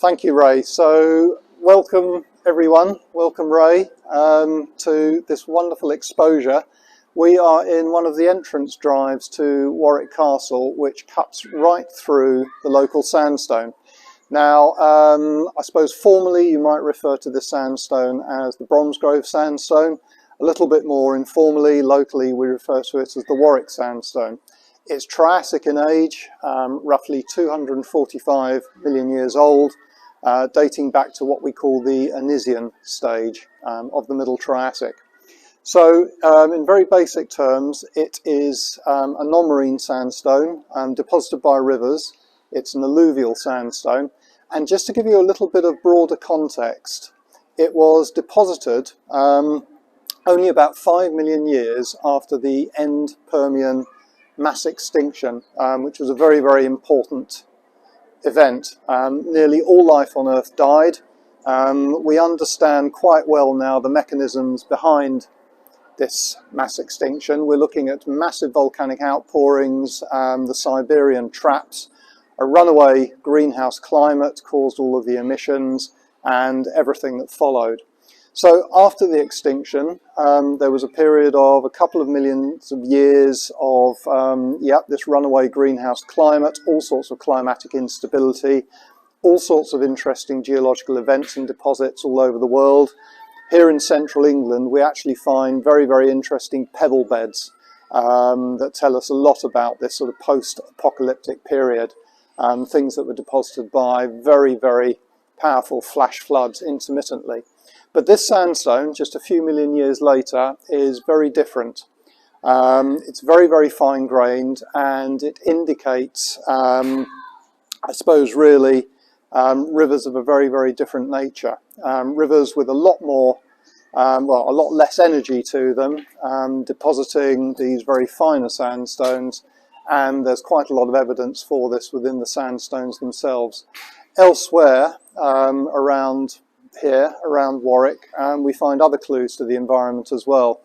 Thank you, Ray. So welcome everyone, welcome Ray, to this wonderful exposure. We are in one of the entrance drives to Warwick Castle, which cuts right through the local sandstone. Now, I suppose formally you might refer to this sandstone as the Bromsgrove sandstone. A little bit more informally, locally, we refer to it as the Warwick sandstone. It's Triassic in age, roughly 245 million years old, dating back to what we call the Anisian stage of the Middle Triassic. So, in very basic terms, it is a non-marine sandstone deposited by rivers. It's an alluvial sandstone. And just to give you a little bit of broader context, it was deposited only about 5 million years after the end Permian mass extinction, which was a very, very important event. Nearly all life on Earth died. We understand quite well now the mechanisms behind this mass extinction. We're looking at massive volcanic outpourings, the Siberian traps, a runaway greenhouse climate caused all of the emissions and everything that followed. So after the extinction, there was a period of a couple of millions of years of this runaway greenhouse climate, all sorts of climatic instability, all sorts of interesting geological events and deposits all over the world. Here in central England, we actually find very, very interesting pebble beds that tell us a lot about this sort of post-apocalyptic period, things that were deposited by very, very powerful flash floods intermittently. But this sandstone, just a few million years later, is very different. It's very, very fine-grained, and it indicates, I suppose, really, rivers of a very, very different nature. Rivers with a lot more, a lot less energy to them, depositing these very finer sandstones, and there's quite a lot of evidence for this within the sandstones themselves. Elsewhere, around here, around Warwick, we find other clues to the environment as well.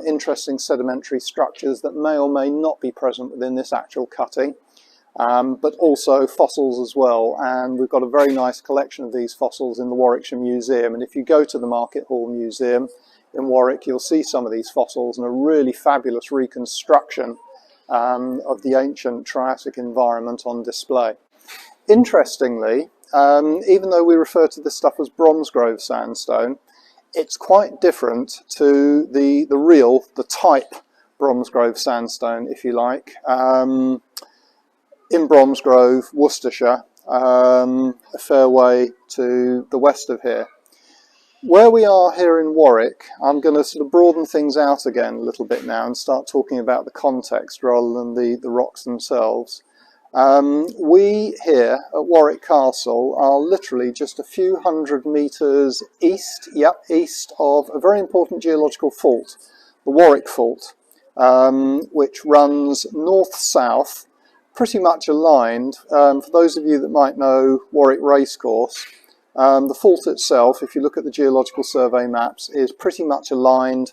Interesting sedimentary structures that may or may not be present within this actual cutting, but also fossils as well. And we've got a very nice collection of these fossils in the Warwickshire Museum. And if you go to the Market Hall Museum in Warwick, you'll see some of these fossils and a really fabulous reconstruction of the ancient Triassic environment on display. Interestingly, even though we refer to this stuff as Bromsgrove sandstone, it's quite different to the type Bromsgrove sandstone, if you like, in Bromsgrove, Worcestershire, a fair way to the west of here. Where we are here in Warwick, I'm going to sort of broaden things out again a little bit now and start talking about the context rather than the rocks themselves. We here at Warwick Castle are literally just a few hundred metres east of a very important geological fault, the Warwick Fault, which runs north-south, pretty much aligned. For those of you that might know Warwick Racecourse, the fault itself, if you look at the Geological Survey maps, is pretty much aligned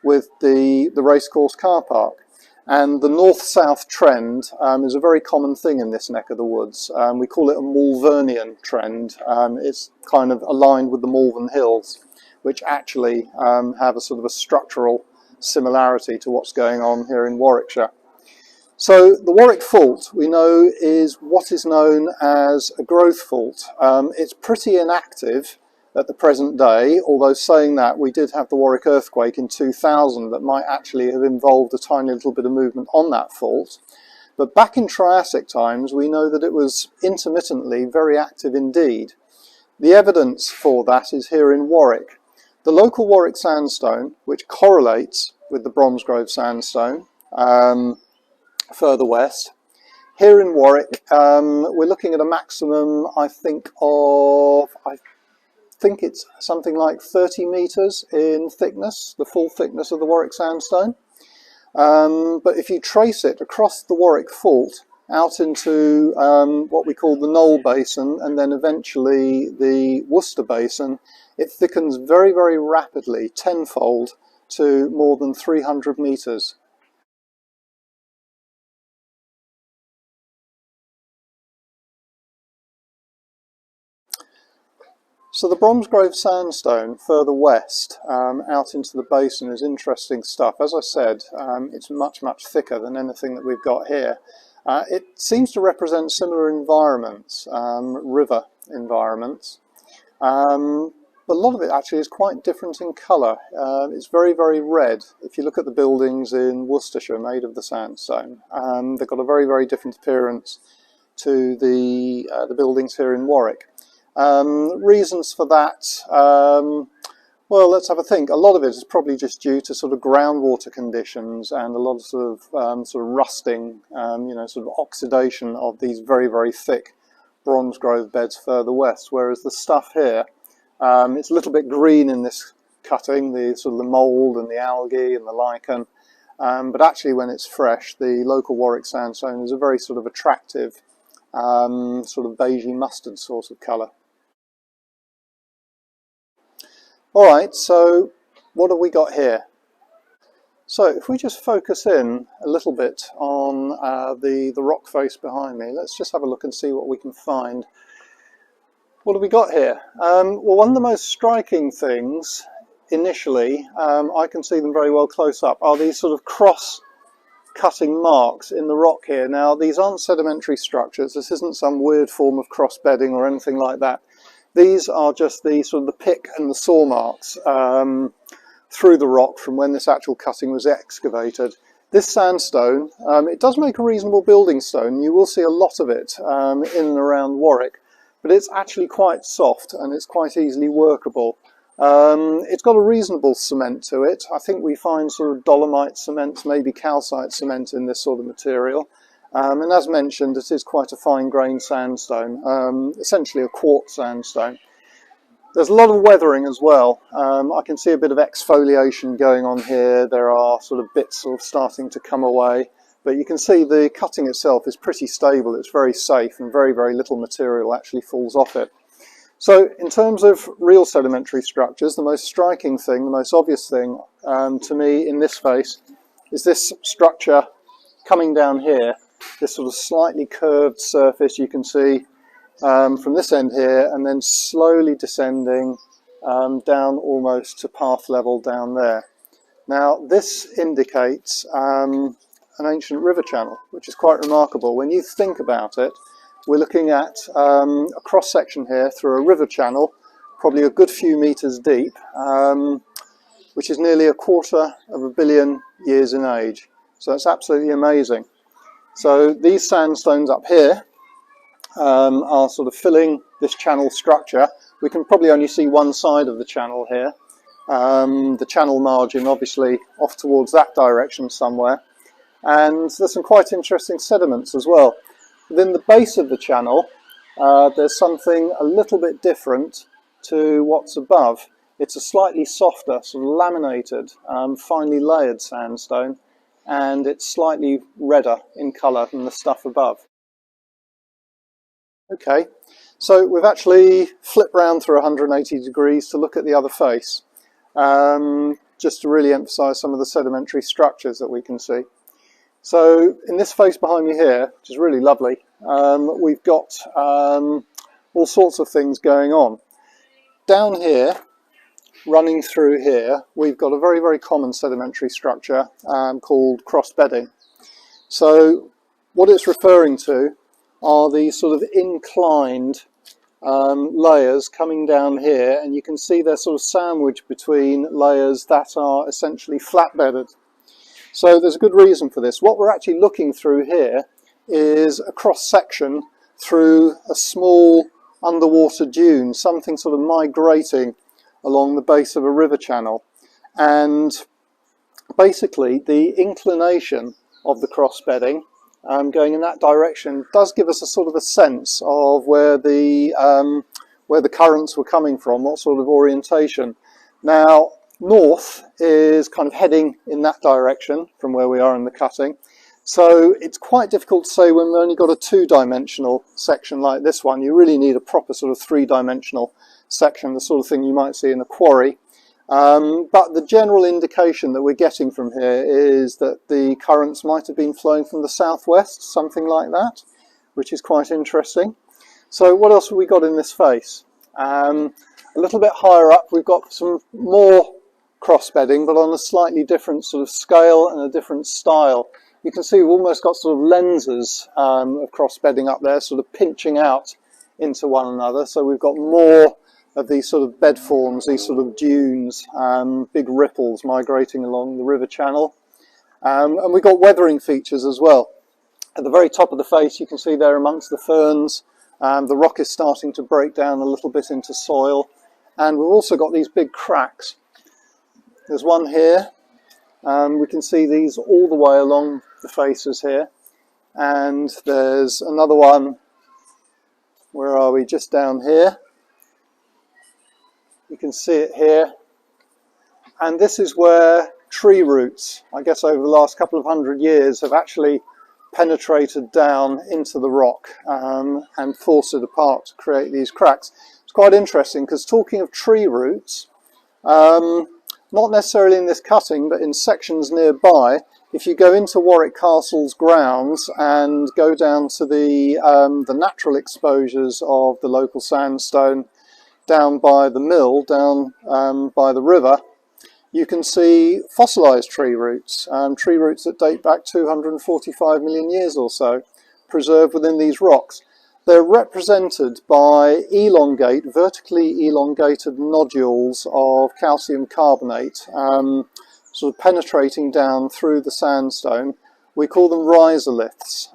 with the racecourse car park. And the north-south trend is a very common thing in this neck of the woods. We call it a Malvernian trend. It's kind of aligned with the Malvern Hills, which actually have a sort of a structural similarity to what's going on here in Warwickshire. So the Warwick Fault, we know, is what is known as a growth fault. It's pretty inactive at the present day, although saying that, we did have the Warwick earthquake in 2000 that might actually have involved a tiny little bit of movement on that fault. But back in Triassic times, we know that it was intermittently very active indeed. The evidence for that is here in Warwick. The local Warwick sandstone, which correlates with the Bromsgrove sandstone further west, here in Warwick, we're looking at a maximum, I think it's something like 30 metres in thickness, the full thickness of the Warwick sandstone. But if you trace it across the Warwick Fault out into what we call the Knoll Basin and then eventually the Worcester Basin, it thickens very, very rapidly, tenfold, to more than 300 metres. So the Bromsgrove sandstone further west out into the basin is interesting stuff. As I said, it's much thicker than anything that we've got here. It seems to represent similar environments, river environments, but a lot of it actually is quite different in colour. It's very red. If you look at the buildings in Worcestershire made of the sandstone, they've got a very different appearance to the buildings here in Warwick. Reasons for that, well, let's have a think. A lot of it is probably just due to sort of groundwater conditions and a lot of sort of rusting, sort of oxidation of these very thick Bromsgrove beds further west. Whereas the stuff here, it's a little bit green in this cutting, the sort of the mould and the algae and the lichen, but actually when it's fresh, the local Warwick sandstone is a very sort of attractive, sort of beigey mustard sort of colour. Alright, so what have we got here? So if we just focus in a little bit on the rock face behind me, let's just have a look and see what we can find. What have we got here? Well, one of the most striking things initially, I can see them very well close up, are these sort of cross-cutting marks in the rock here. Now, these aren't sedimentary structures. This isn't some weird form of cross-bedding or anything like that. These are just the sort of the pick and the saw marks through the rock from when this actual cutting was excavated. This sandstone, it does make a reasonable building stone. You will see a lot of it in and around Warwick, but it's actually quite soft and it's quite easily workable. It's got a reasonable cement to it. I think we find sort of dolomite cement, maybe calcite cement in this sort of material. And as mentioned, it is quite a fine-grained sandstone, essentially a quartz sandstone. There's a lot of weathering as well. I can see a bit of exfoliation going on here. There are sort of bits sort of starting to come away, but you can see the cutting itself is pretty stable. It's very safe and very little material actually falls off it. So in terms of real sedimentary structures, the most striking thing, the most obvious thing to me in this face is this structure coming down here. This sort of slightly curved surface you can see from this end here, and then slowly descending down almost to path level down there. Now this indicates an ancient river channel, which is quite remarkable. When you think about it, we're looking at a cross section here through a river channel, probably a good few meters deep, which is nearly 250 million years in age. So it's absolutely amazing. So these sandstones up here are sort of filling this channel structure. We can probably only see one side of the channel here. The channel margin obviously off towards that direction somewhere. And there's some quite interesting sediments as well. Within the base of the channel, there's something a little bit different to what's above. It's a slightly softer, sort of laminated, finely layered sandstone, and it's slightly redder in colour than the stuff above. Okay, so we've actually flipped round through 180 degrees to look at the other face, just to really emphasise some of the sedimentary structures that we can see. So in this face behind me here, which is really lovely, we've got all sorts of things going on. Down here, running through here, we've got a very common sedimentary structure called cross-bedding. So what it's referring to are these sort of inclined layers coming down here, and you can see they're sort of sandwiched between layers that are essentially flat-bedded. So there's a good reason for this. What we're actually looking through here is a cross-section through a small underwater dune, something sort of migrating along the base of a river channel. And basically the inclination of the cross-bedding going in that direction does give us a sort of a sense of where the currents were coming from, what sort of orientation. Now, north is kind of heading in that direction from where we are in the cutting. So it's quite difficult to say when we've only got a two-dimensional section like this one. You really need a proper sort of three-dimensional section, the sort of thing you might see in a quarry. But the general indication that we're getting from here is that the currents might have been flowing from the southwest, something like that, which is quite interesting. So what else have we got in this face? A little bit higher up we've got some more cross bedding, but on a slightly different sort of scale and a different style. You can see we've almost got sort of lenses of cross bedding up there, sort of pinching out into one another. So we've got more of these sort of bed forms, these sort of dunes, big ripples migrating along the river channel. And we've got weathering features as well. At the very top of the face you can see there amongst the ferns, the rock is starting to break down a little bit into soil. And we've also got these big cracks. There's one here. We can see these all the way along the faces here. And there's another one, where are we, just down here. You can see it here. And this is where tree roots, I guess over the last couple of hundred years, have actually penetrated down into the rock and forced it apart to create these cracks. It's quite interesting because, talking of tree roots, not necessarily in this cutting but in sections nearby, if you go into Warwick Castle's grounds and go down to the natural exposures of the local sandstone down by the mill, down by the river, you can see fossilised tree roots that date back 245 million years or so, preserved within these rocks. They're represented by vertically elongated nodules of calcium carbonate, sort of penetrating down through the sandstone. We call them rhisoliths.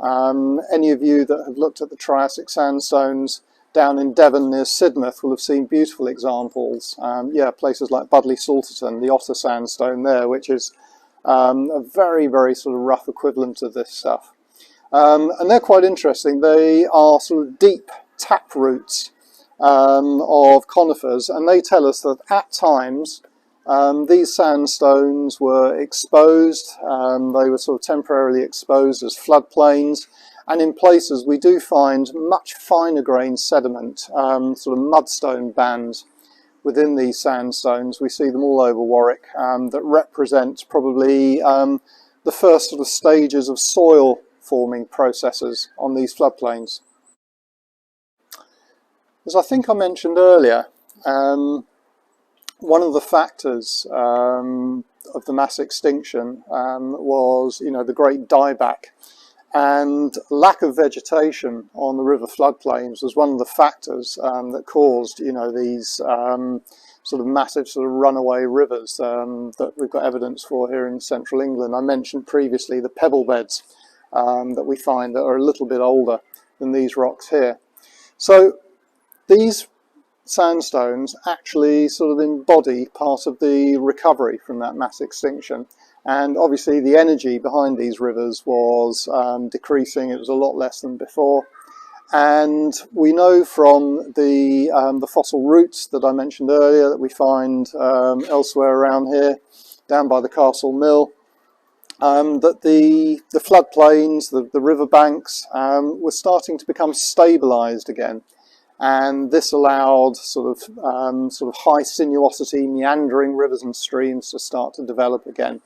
Any of you that have looked at the Triassic sandstones down in Devon near Sidmouth will have seen beautiful examples. Places like Budleigh Salterton, the Otter sandstone there, which is a very, very sort of rough equivalent of this stuff. And they're quite interesting. They are sort of deep tap roots of conifers, and they tell us that at times these sandstones were exposed. They were sort of temporarily exposed as floodplains. And in places we do find much finer grained sediment, sort of mudstone bands within these sandstones. We see them all over Warwick that represent probably the first sort of stages of soil forming processes on these floodplains. As I think I mentioned earlier, one of the factors of the mass extinction was, the great dieback. And lack of vegetation on the river floodplains was one of the factors that caused, these sort of massive sort of runaway rivers that we've got evidence for here in central England. I mentioned previously the pebble beds that we find that are a little bit older than these rocks here. So these sandstones actually sort of embody part of the recovery from that mass extinction. And obviously the energy behind these rivers was decreasing. It was a lot less than before. And we know from the fossil roots that I mentioned earlier that we find elsewhere around here, down by the Castle Mill, that the floodplains, the riverbanks were starting to become stabilised again. And this allowed sort of high sinuosity, meandering rivers and streams to start to develop again.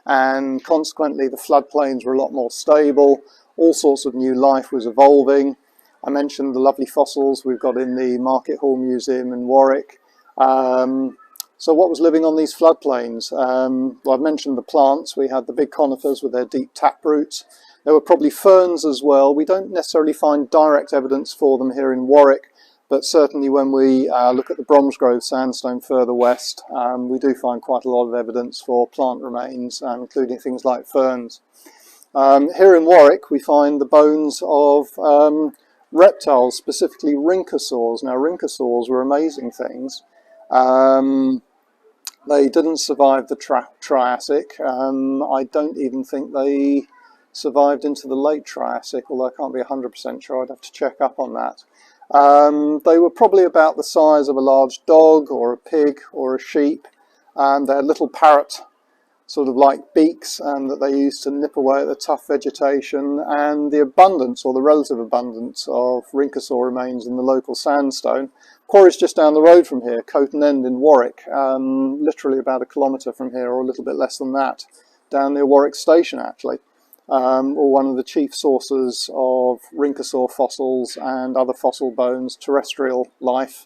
And consequently the floodplains were a lot more stable. All sorts of new life was evolving. I mentioned the lovely fossils we've got in the Market Hall Museum in Warwick. So what was living on these floodplains? Well, I've mentioned the plants. We had the big conifers with their deep tap roots. There were probably ferns as well. We don't necessarily find direct evidence for them here in Warwick, but certainly when we look at the Bromsgrove sandstone further west, we do find quite a lot of evidence for plant remains, including things like ferns. Here in Warwick we find the bones of reptiles, specifically rhynchosaurs. Now rhynchosaurs were amazing things. They didn't survive the Triassic. I don't even think they survived into the late Triassic, although I can't be 100% sure. I'd have to check up on that. They were probably about the size of a large dog or a pig or a sheep. They had little parrot sort of like beaks that they used to nip away at the tough vegetation, and the abundance or the relative abundance of rhynchosaur remains in the local sandstone. Quarry's just down the road from here, Coton End in Warwick, literally about a kilometre from here or a little bit less than that, down near Warwick Station actually. Or one of the chief sources of rhynchosaur fossils and other fossil bones, terrestrial life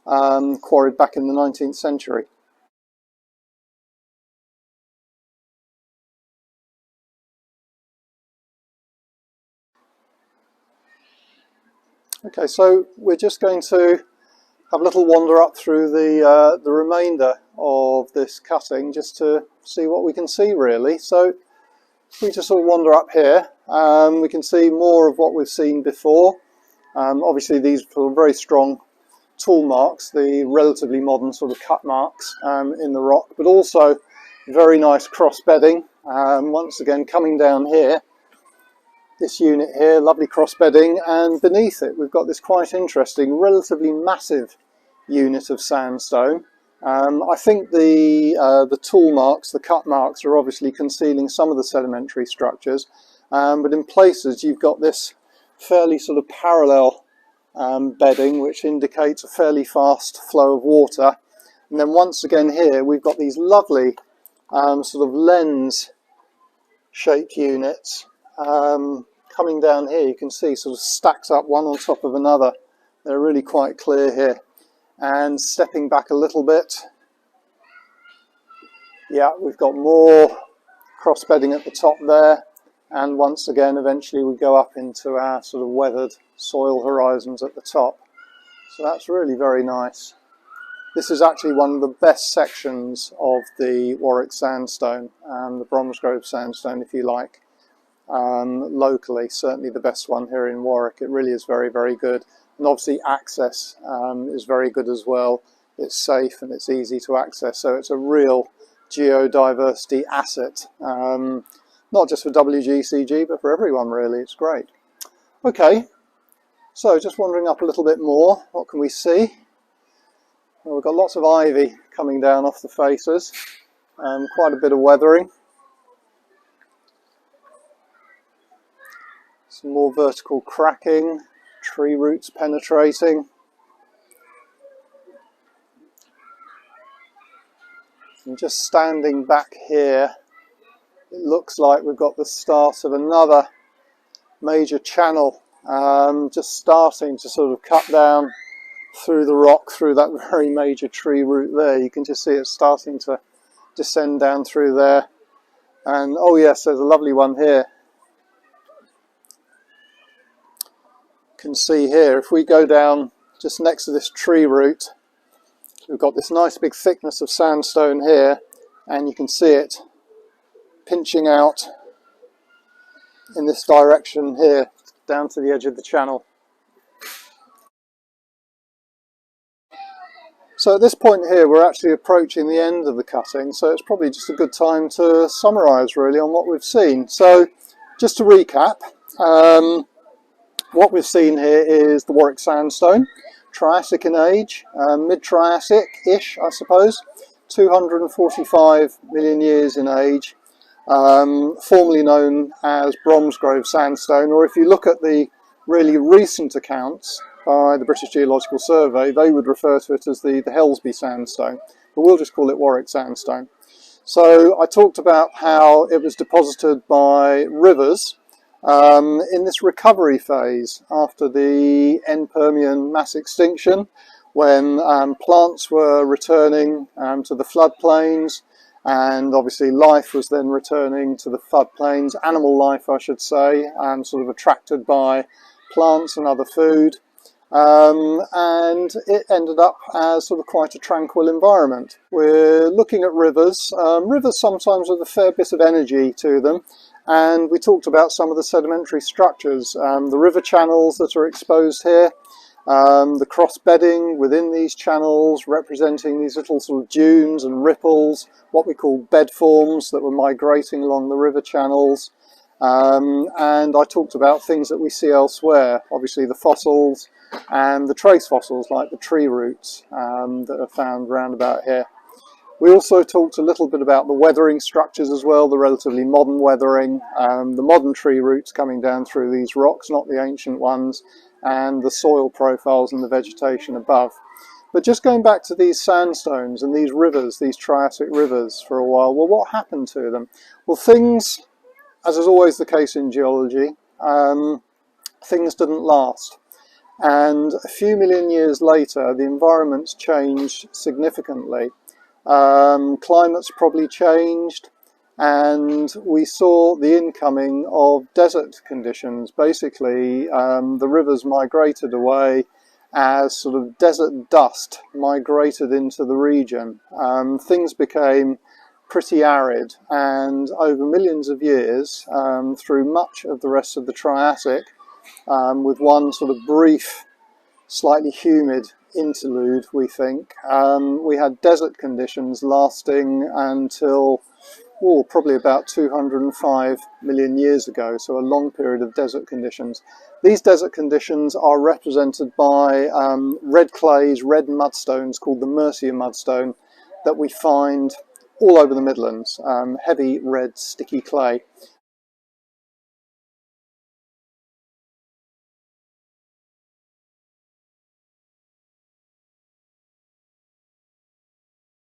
quarried back in the 19th century. Okay, so we're just going to have a little wander up through the remainder of this cutting just to see what we can see really. So if we just sort of wander up here, we can see more of what we've seen before. Obviously these are very strong tool marks, the relatively modern sort of cut marks in the rock, but also very nice cross bedding. Once again coming down here, this unit here, lovely cross bedding, and beneath it we've got this quite interesting, relatively massive unit of sandstone. I think the tool marks, the cut marks, are obviously concealing some of the sedimentary structures, but in places you've got this fairly sort of parallel bedding, which indicates a fairly fast flow of water. And then once again here we've got these lovely sort of lens shaped units coming down here. You can see sort of stacked up one on top of another. They're really quite clear here. And stepping back a little bit, yeah, we've got more cross bedding at the top there, and once again eventually we go up into our sort of weathered soil horizons at the top. So that's really very nice. This is actually one of the best sections of the Warwick sandstone, the Bromsgrove sandstone if you like. Locally, certainly the best one here in Warwick. It really is very, very good. And obviously access is very good as well. It's safe and it's easy to access, so it's a real geodiversity asset, not just for WGCG but for everyone really. It's great. Okay, so just wandering up a little bit more, what can we see? Well, we've got lots of ivy coming down off the faces, quite a bit of weathering. Some more vertical cracking, tree roots penetrating. And just standing back here, it looks like we've got the start of another major channel, just starting to sort of cut down through the rock, through that very major tree root there. You can just see it starting to descend down through there. And oh yes, there's a lovely one here. Can see here, if we go down just next to this tree root, we've got this nice big thickness of sandstone here, and you can see it pinching out in this direction here down to the edge of the channel. So at this point here we're actually approaching the end of the cutting, so it's probably just a good time to summarise really on what we've seen. So just to recap, what we've seen here is the Warwick sandstone, Triassic in age, mid-Triassic-ish I suppose, 245 million years in age, formerly known as Bromsgrove sandstone, or if you look at the really recent accounts by the British Geological Survey, they would refer to it as the Helsby sandstone, but we'll just call it Warwick sandstone. So I talked about how it was deposited by rivers in this recovery phase after the end Permian mass extinction, when plants were returning to the floodplains, and obviously life was then returning to the floodplains, animal life I should say, sort of attracted by plants and other food, and it ended up as sort of quite a tranquil environment. We're looking at rivers, rivers sometimes with a fair bit of energy to them. And we talked about some of the sedimentary structures, the river channels that are exposed here, the cross bedding within these channels representing these little sort of dunes and ripples, what we call bed forms that were migrating along the river channels. And I talked about things that we see elsewhere, obviously the fossils and the trace fossils like the tree roots that are found round about here. We also talked a little bit about the weathering structures as well, the relatively modern weathering, the modern tree roots coming down through these rocks, not the ancient ones, and the soil profiles and the vegetation above. But just going back to these sandstones and these rivers, these Triassic rivers for a while, well, what happened to them? Well, things, as is always the case in geology, things didn't last. And a few million years later, the environment's changed significantly. Climate's probably changed, and we saw the incoming of desert conditions. Basically, the rivers migrated away as sort of desert dust migrated into the region. Things became pretty arid, and over millions of years, through much of the rest of the Triassic, with one sort of brief, slightly humid interlude, we think, we had desert conditions lasting until probably about 205 million years ago, so a long period of desert conditions. These desert conditions are represented by red clays, red mudstones called the Mercia mudstone that we find all over the Midlands, heavy red sticky clay.